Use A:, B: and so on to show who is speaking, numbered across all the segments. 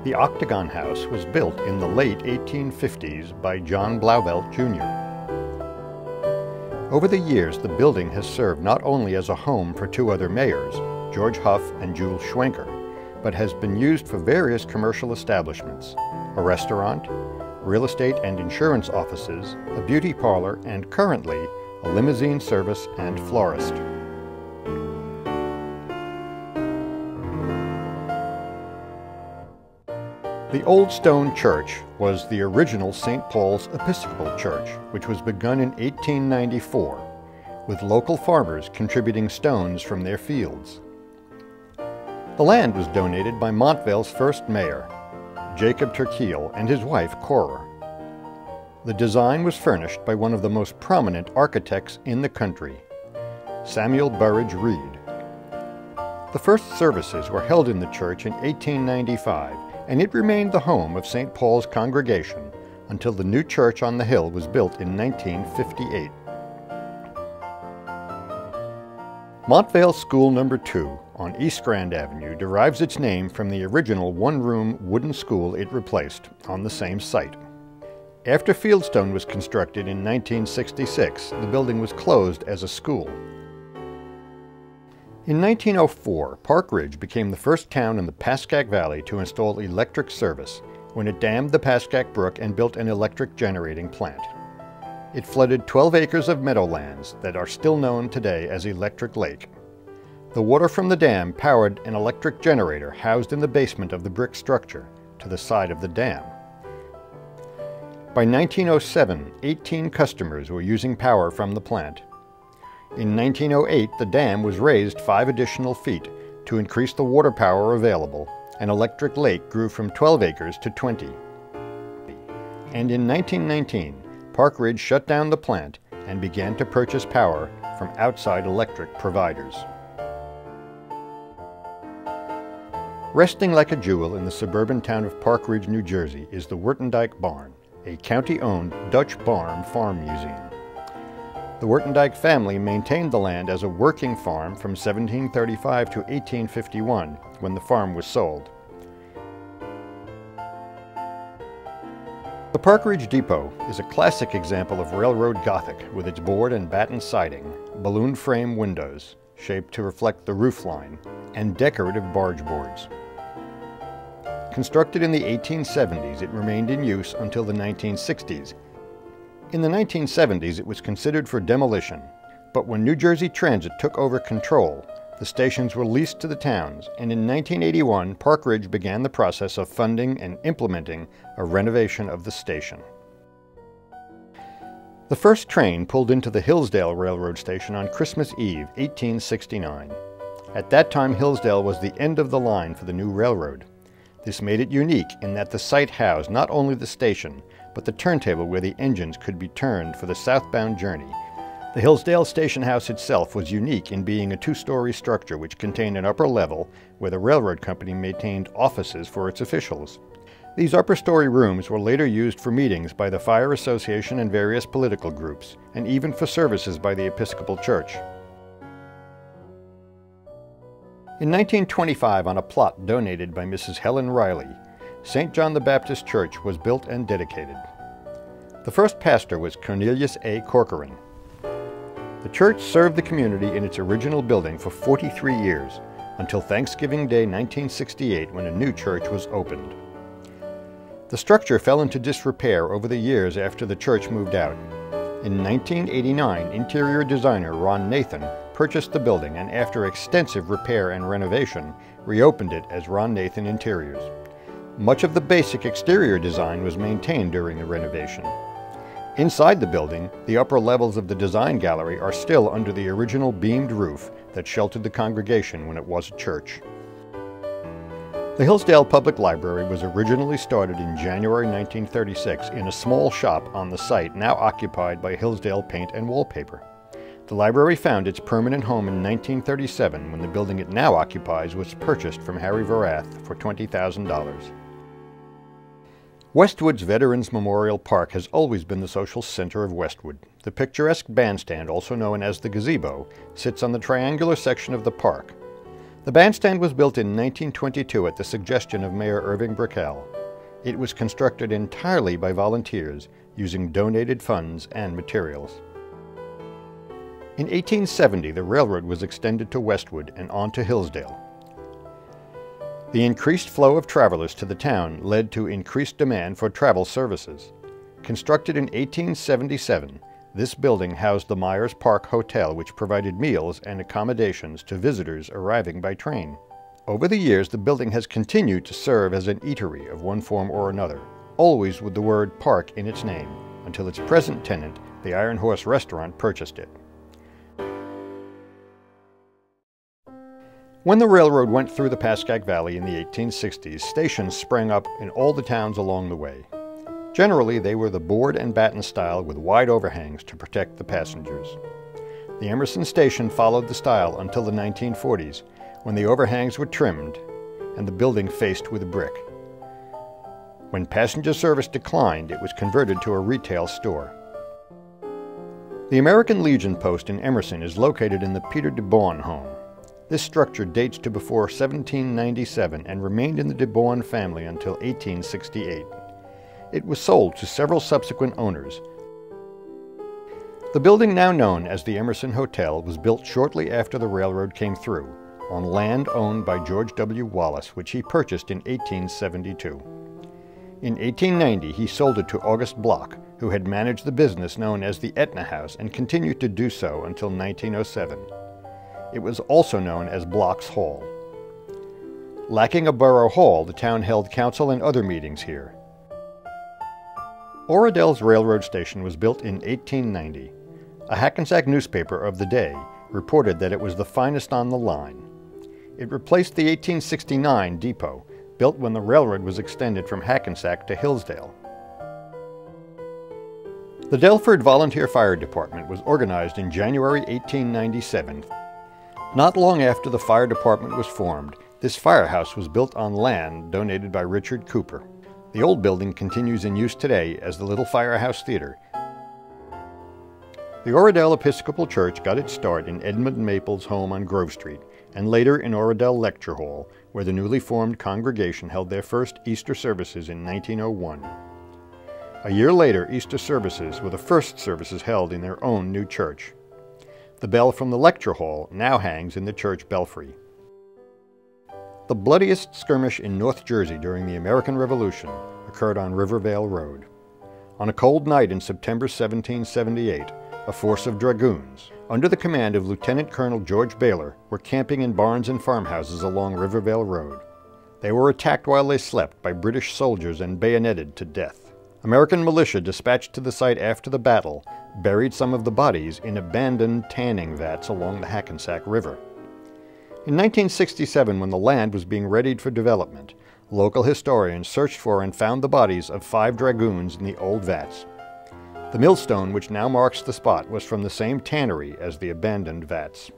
A: The Octagon House was built in the late 1850s by John Blauvelt, Jr. Over the years, the building has served not only as a home for two other mayors, George Huff and Jules Schwenker, but has been used for various commercial establishments, a restaurant, real estate and insurance offices, a beauty parlor, and currently, a limousine service and florist. The Old Stone Church was the original St. Paul's Episcopal Church, which was begun in 1894, with local farmers contributing stones from their fields. The land was donated by Montvale's first mayor, Jacob Turkiel, and his wife, Cora. The design was furnished by one of the most prominent architects in the country, Samuel Burridge Reed. The first services were held in the church in 1895, and it remained the home of St. Paul's congregation until the new church on the hill was built in 1958. Montvale School No. 2 on East Grand Avenue derives its name from the original one-room wooden school it replaced on the same site. After Fieldstone was constructed in 1966, the building was closed as a school. In 1904, Park Ridge became the first town in the Pascack Valley to install electric service when it dammed the Pascack Brook and built an electric generating plant. It flooded 12 acres of meadowlands that are still known today as Electric Lake. The water from the dam powered an electric generator housed in the basement of the brick structure to the side of the dam. By 1907, 18 customers were using power from the plant. In 1908, the dam was raised 5 additional feet to increase the water power available, and Electric Lake grew from 12 acres to 20. And in 1919, Park Ridge shut down the plant and began to purchase power from outside electric providers. Resting like a jewel in the suburban town of Park Ridge, New Jersey, is the Wertendijk Barn, a county-owned Dutch barn farm museum. The Wertendijk family maintained the land as a working farm from 1735 to 1851, when the farm was sold. The Park Ridge Depot is a classic example of railroad Gothic with its board and batten siding, balloon frame windows, shaped to reflect the roofline, and decorative barge boards. Constructed in the 1870s, it remained in use until the 1960s. In the 1970s, it was considered for demolition, but when New Jersey Transit took over control, the stations were leased to the towns, and in 1981, Park Ridge began the process of funding and implementing a renovation of the station. The first train pulled into the Hillsdale Railroad Station on Christmas Eve, 1869. At that time, Hillsdale was the end of the line for the new railroad. This made it unique in that the site housed not only the station, but the turntable where the engines could be turned for the southbound journey. The Hillsdale Station House itself was unique in being a 2-story structure which contained an upper level where the railroad company maintained offices for its officials. These upper-story rooms were later used for meetings by the Fire Association and various political groups, and even for services by the Episcopal Church. In 1925, on a plot donated by Mrs. Helen Riley, St. John the Baptist Church was built and dedicated. The first pastor was Cornelius A. Corcoran. The church served the community in its original building for 43 years, until Thanksgiving Day 1968, when a new church was opened. The structure fell into disrepair over the years after the church moved out. In 1989, interior designer Ron Nathan purchased the building and, after extensive repair and renovation, reopened it as Ron Nathan Interiors. Much of the basic exterior design was maintained during the renovation. Inside the building, the upper levels of the design gallery are still under the original beamed roof that sheltered the congregation when it was a church. The Hillsdale Public Library was originally started in January 1936 in a small shop on the site now occupied by Hillsdale Paint and Wallpaper. The library found its permanent home in 1937 when the building it now occupies was purchased from Harry Verath for $20,000. Westwood's Veterans Memorial Park has always been the social center of Westwood. The picturesque bandstand, also known as the gazebo, sits on the triangular section of the park. The bandstand was built in 1922 at the suggestion of Mayor Irving Brickell. It was constructed entirely by volunteers, using donated funds and materials. In 1870, the railroad was extended to Westwood and on to Hillsdale. The increased flow of travelers to the town led to increased demand for travel services. Constructed in 1877, this building housed the Myers Park Hotel, which provided meals and accommodations to visitors arriving by train. Over the years, the building has continued to serve as an eatery of one form or another, always with the word Park in its name, until its present tenant, the Iron Horse Restaurant, purchased it. When the railroad went through the Pascack Valley in the 1860s, stations sprang up in all the towns along the way. Generally, they were the board and batten style with wide overhangs to protect the passengers. The Emerson station followed the style until the 1940s, when the overhangs were trimmed and the building faced with brick. When passenger service declined, it was converted to a retail store. The American Legion Post in Emerson is located in the Peter de Bourne home. This structure dates to before 1797 and remained in the de Bourne family until 1868. It was sold to several subsequent owners. The building now known as the Emerson Hotel was built shortly after the railroad came through, on land owned by George W. Wallace, which he purchased in 1872. In 1890, he sold it to August Block, who had managed the business known as the Etna House and continued to do so until 1907. It was also known as Block's Hall. Lacking a borough hall, the town held council and other meetings here. Oradell's railroad station was built in 1890. A Hackensack newspaper of the day reported that it was the finest on the line. It replaced the 1869 depot, built when the railroad was extended from Hackensack to Hillsdale. The Delford Volunteer Fire Department was organized in January 1897. Not long after the fire department was formed, this firehouse was built on land donated by Richard Cooper. The old building continues in use today as the Little Firehouse Theater. The Oradell Episcopal Church got its start in Edmund Maple's home on Grove Street, and later in Oradell Lecture Hall, where the newly formed congregation held their first Easter services in 1901. A year later, Easter services were the first services held in their own new church. The bell from the lecture hall now hangs in the church belfry. The bloodiest skirmish in North Jersey during the American Revolution occurred on Rivervale Road. On a cold night in September 1778, a force of dragoons, under the command of Lieutenant Colonel George Baylor, were camping in barns and farmhouses along Rivervale Road. They were attacked while they slept by British soldiers and bayoneted to death. American militia dispatched to the site after the battle buried some of the bodies in abandoned tanning vats along the Hackensack River. In 1967, when the land was being readied for development, local historians searched for and found the bodies of 5 dragoons in the old vats. The millstone which now marks the spot was from the same tannery as the abandoned vats.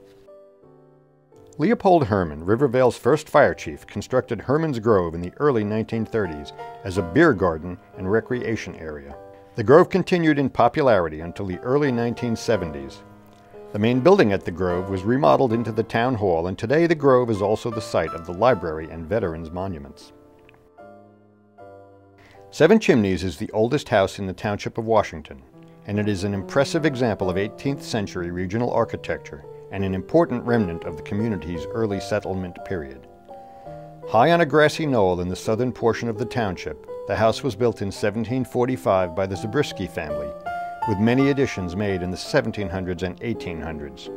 A: Leopold Herman, Rivervale's first fire chief, constructed Herman's Grove in the early 1930s as a beer garden and recreation area. The Grove continued in popularity until the early 1970s. The main building at the Grove was remodeled into the town hall, and today the Grove is also the site of the library and veterans monuments. Seven Chimneys is the oldest house in the township of Washington, and it is an impressive example of 18th century regional architecture and an important remnant of the community's early settlement period. High on a grassy knoll in the southern portion of the township, the house was built in 1745 by the Zabriskie family, with many additions made in the 1700s and 1800s.